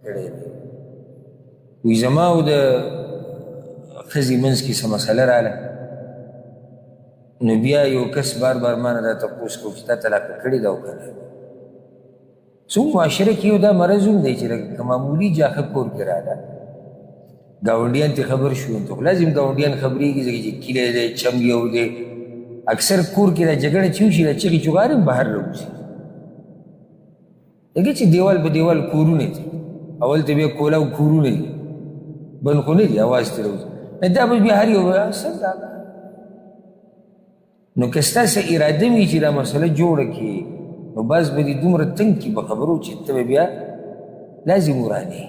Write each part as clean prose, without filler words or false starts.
کړی دی. وی زما او د ښځې منځ کې څه مسله راغله نو بیا یو کس بار بار ما نه دا تپوس کو چې تا طلاقه کړې ده او که نه. څومره معاشره کې یو دا مرض هم دی چې لکه معمولي جاښه کور کې راغله ګاونډیان ته خبر شو نو خو لازم ګاونډیان خبرېږي ځکه چې کلی دی چم یو دی اکثر کور کې دا جګړه چې وشي دا چغې چغارې هم بهر راوځي لکه چې دیوال په دیوال کورونه دي اول ته بیا کولاو کورونه دي بند خو نه دي اواز ترې راوځي دا به بیا هر یو اصل دا نو که ستاسې اراده وي چې دا مسله جوړه کړي نو بعض به دې دومره تنګ کړي په خبرو چې ته به بیا لازم ورانې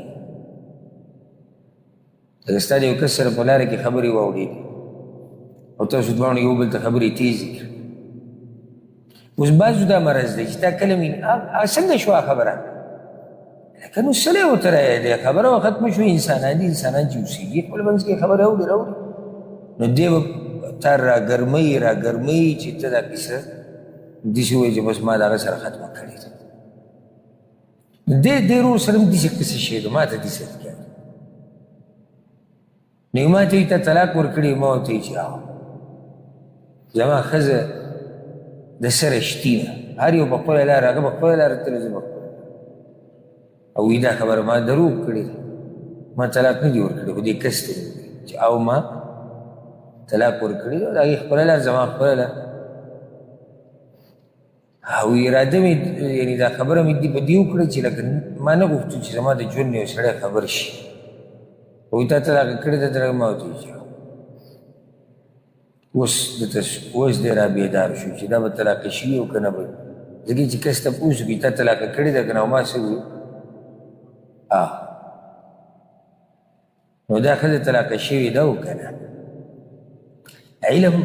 لکه ستا د یو کس سره په لاره کې خبرې واورېدې او تاسو دواړو یو بل ته خبرې تیزې کړې اوس بعضو دا مرض دی چې تا کله څنګه شوه خبره لکه نو سلی ورته رایې دی خبره به ختمه شوه انسانان دي انسانان چې اوسېږي خپل منځ کې خبرې اوري راوړي نو دی به تا راګرموي چې ته دا کیسه داسې وایي چې بس ما د هغه سره ختمه کړې ده دې ورور سره هم داسې قصه شوې ده ما ته داسې ښکاري نو ما ته یې ته طلاق ورکړې ما ورته ویې چې زما ښځه د سره شتي ده هر یو په خپله لاره هغه په خپله لاره تللی زه په خپله او وی دا خبره ما دروغ کړې ده ما طلاق نه دي ورکړی خو دې کس ته چې او ما طلاق ورکړی ده د هغې خپله لاره زما خپله لاره او اراده مې یعنې دا خبره مې په دې وکړه چې لکه ما نه غوښتو چې زما د ژوند یو سړی خبر شي وایي تا طلاقه کړې ده درګه ما ورته ویل اوس دی را بیدار شو چې دا به طلاقه شوي او که نه به ځکه چې کس تپوس وکړي تا طلاقه کړې ده که نه او ما څه وویل نو دا ښځه طلاقه شوې ده او که نه علم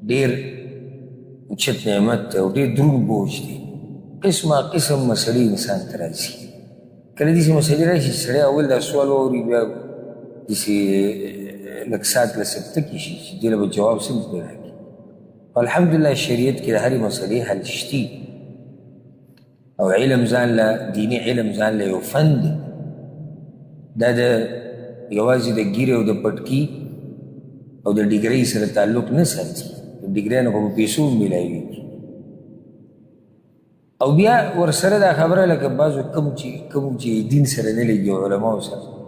ډېر اوچت نعمت دی او ډېر دروند بوج دی قسمه قسم مسلې انسان ته راځي کله داسې مسلې راشي چې سړی اول دا سوال واوري بیا داسې لږ ساعت له سکته کې شي چې دې له به جواب څنګه پیدا کړي الحمدلله شریعت کې د هرې مسلې حل شتي او علم ځان له دیني علم ځان له یو فن دی دا د یوازې د ګیرې او د پټکي او د ډیګرۍ سره تعلق نه ساتي د ډیګریانو خو په پیسو میلاویږي او بیا ورسره دا خبره لکه بعضو کوم چې دین سره نه لګي علماو سره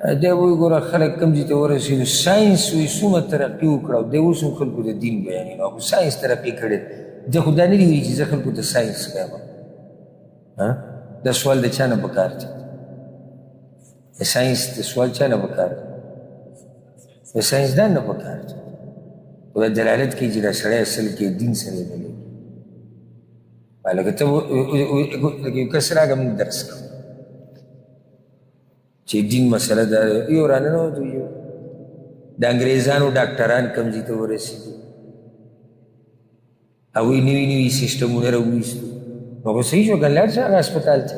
دی به وایي ګوره خلک کوم ځای ته ورسېدو ساینس وایي څومره ترقي وکړه او دی اوس هم خلکو د دین بیانوي نو خو ساینس ترقي کړې دی خو دا نه دي ویلي چې زه خلکو ته ساینس ښیم دا سوال د چا نه پکار دی د ساینس د سوال چا نه پکار دی د ساینسدان نه پکار دی خو دا دلالت کوي چې دا سړی اصل کې دین سره نه لګي لکه ته یو کس راغی موږ درس کوو چې دین مسله ده یو راننوتو یو د انګریزانو ډاکټران کوم ځای ته ورسېدي هغوی نوي نوي سیسټمونه راوویستو نو خو صحیح شو که لاړ شه هغه هسپتال ته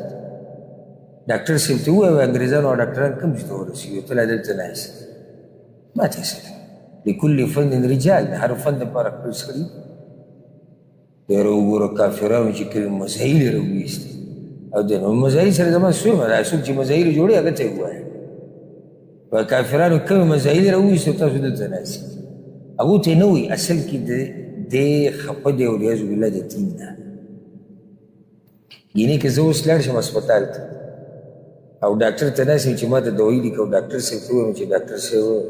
ډاکټر صاحب ته ووایه انګریزانو او ډاکټران کوم ځای ته ورسېږي ته لا دلته ناست ما ته یې سره لکل فن رجال د هر فن دپاره خپل سړي دی راوګوره کافرانو چې کوم مسایل یې راوویستې او د نو مظاهر سره زما سویمه دا څوک چې مظاهر جوړي هغه ته یې ووایه په کافرانو کومې مظاهر یې راوویستو تاسو دلته ناست هغو ته یې نه وایي اصل کې دی خفه دی والعیاذ بالله د دین نه یعنې که زه اوس لاړ شم هسپتال ته او ډاکټر ته ناست یم چې ما ته دوايي لیکه او ډاکټر صاحب ته ووایم چې ډاکټر صاحب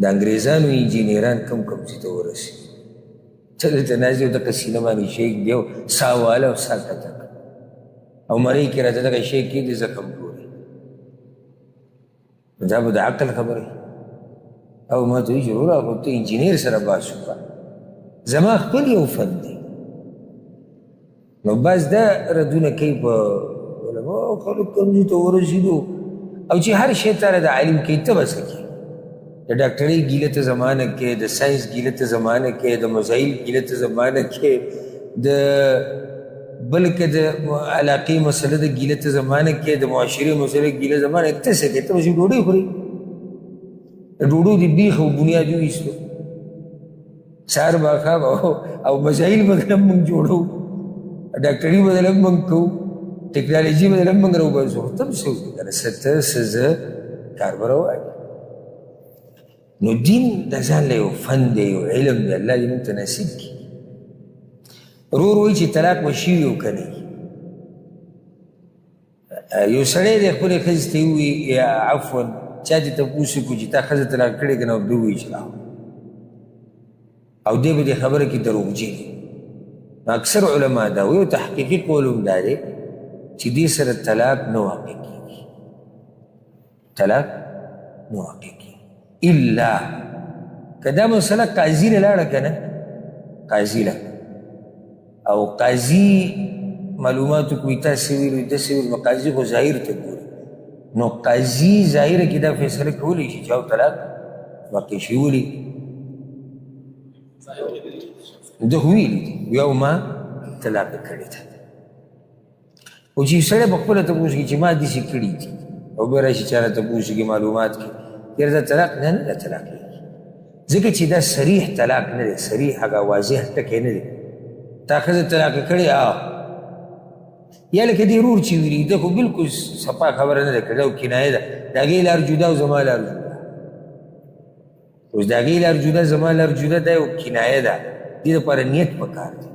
د انګریزانو انجینران کوم ځای ته ورسېږي ته دلته ناست دی او دغه سینه باندې شیک دی او ساه واله او ساه کته او مرۍ کې راته دغه شی کېږي زه کمزوري دا به د عقل خبرې او ما ته وایي چې وروره خو ته انجینر سره بحث وکړه زما خپل یو فن دی نو بعض دا ردونه کوي په علماو خلک کوم ځای ته ورسېدو او چې هر شی تاله د عالم کوي ته به څه کوې د ډاکټرۍ ګیله ته زمانه کې د ساینس ګیله ته زمانه کې د مزایل ګیله ته زمانه کې د بلکې د علاقې مسله د ګیله ته زمانه کې د معاشرې مسله ګیله زمانه ته څه کوې ته به ډوډۍ خورې د ډوډۍ د بیخ او بنیاد وویستو سهار ماښام او مزایل بدله موږ جوړو ډاکټري بدله موږ کوو ټکنالوژي به لږ موږ راوباسو خو ته هم څه وکړو که نه څه ته څه زه کار به راواړي. نو دین د ځان له یو فن دی یو علم دی الله دې موږ ته نصیب کړي. ورور وایي چې طلاق به شوي او که نه یو سړی دی خپلې ښځې ته ووایي یا عفوا چا دې تپوس وکړو چې تا ښځه طلاق کړې که نه او ده ووایي چې او دی به دې خبره کې دروغجن اکثر علما دا وایي او تحقیقي قول هم دا دی چې دې سره طلاق نه واقع کېږي طلاق نه واقع کېږي الا که دا مسله قاضي له لاړه که نه قاضي له او قاضي معلوماتو کوي تاسې ویلو داسې ویلو نو قاضي خو ظاهر ته ګوري نو قاضي ظاهره کې دا فیصله کولی شي چې او طلاق واقع شي ولي ده خو ویلي دي یا ما طلاق یې کړې ده او چې سړی په خپله تپوس کړي چې ما داسې کړي دي او بیا راشي چا نه تپوس کړي معلومات کړي یاره دا طلاق نه نه دا طلاق کېږي ځکه چې دا صریح طلاق نه دی صریح هغه واضح ټکی نه دی تا ښځه طلاق کړې یا لکه دې رور چې ویلي ده خو بلکل صفا خبره نه ده کړې او کنایه ده د هغې لار جدا او زما لار جدا اوس د هغې لار جدا زما لار جدا دا یو کنایه ده دې دپاره نیت پکار دی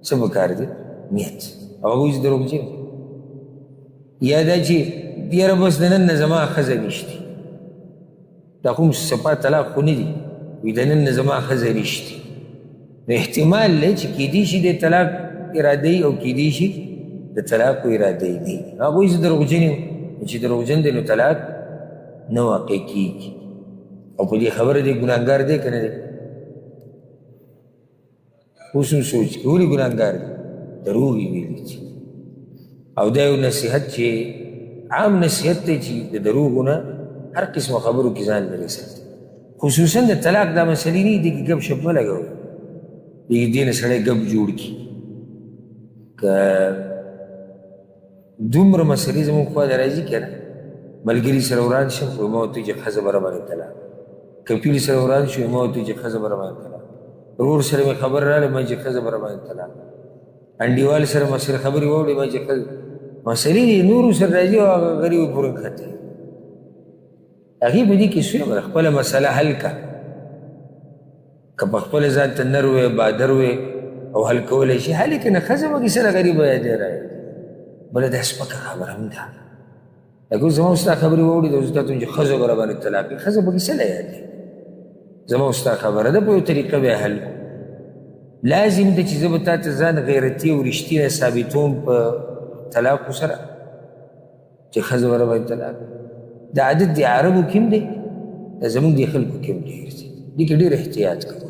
څه پکار دی نیت او هغوی چې دروغجن یا دا چې یاره بس د نن نه زما ښځه نشتي دا خو صفا طلاق خو نه دي وایي د نن نه زما ښځه نشتي نو احتمال دی چې کیدی شي د طلاق اراده او کیدی شي د طلاق اراده دی هغوی چې دروغجن یو چې دروغجن دی نو طلاق نه واقع کېږي او په دې خبره دی ګناهګار دی که نه دی اوس هم سوچ کړي ولې ګناهګار دی دروغ یې ویلي دي او دا یو نصیحت چې عام نصیحت دی چې د دروغو نه هر قسمه خبرو کې ځان لرې ساتي خصوصا د طلاق دا مسلې نه دي کې ګپ شپ مه لګوئ دې نه سړی ګپ جوړ کړي که دومره مسلې زموږ خوا ته راځي که نه ملګري سره وران شم وایي ما ورته وایي چې ښځه به راباندې طلاق کپیل سره وران شو ما ورته وایي چې ښځه به راباندې طلاق ورور سره مې خبر راغله ما چې ښځه به راباندې طلاق انډیوال سره ما سره خبرې واورې ما چې ښځه مسلې دي نورو سره راځي او هغه غریب پورې نښتې هغې په دې کې څه خپله مسله حل کړه که په خپله ځان ته نر وې بادر وې او حل کولی شي حل یې که نه ښځه پکې سره غریبه یادې راغلې بله دا سپکه خبره هم ده لکه اوس زما ستا خبرې واورېد او زه تا ته وایم چې ښځه به راباندې طلاق کړي ښځه پکې څه له یادې زما ستا خبره ده په یو طریقه بیا حل لازم ده چې زه به تا ته ځان غیرتي او رښتینی ثابتوم په طلاقو سره چې ښځه به راباندې طلاق دا عادت د عربو کې هم دی دا زموږ د خلکو کې هم ډېر دی دې کې ډېر احتیاط کوو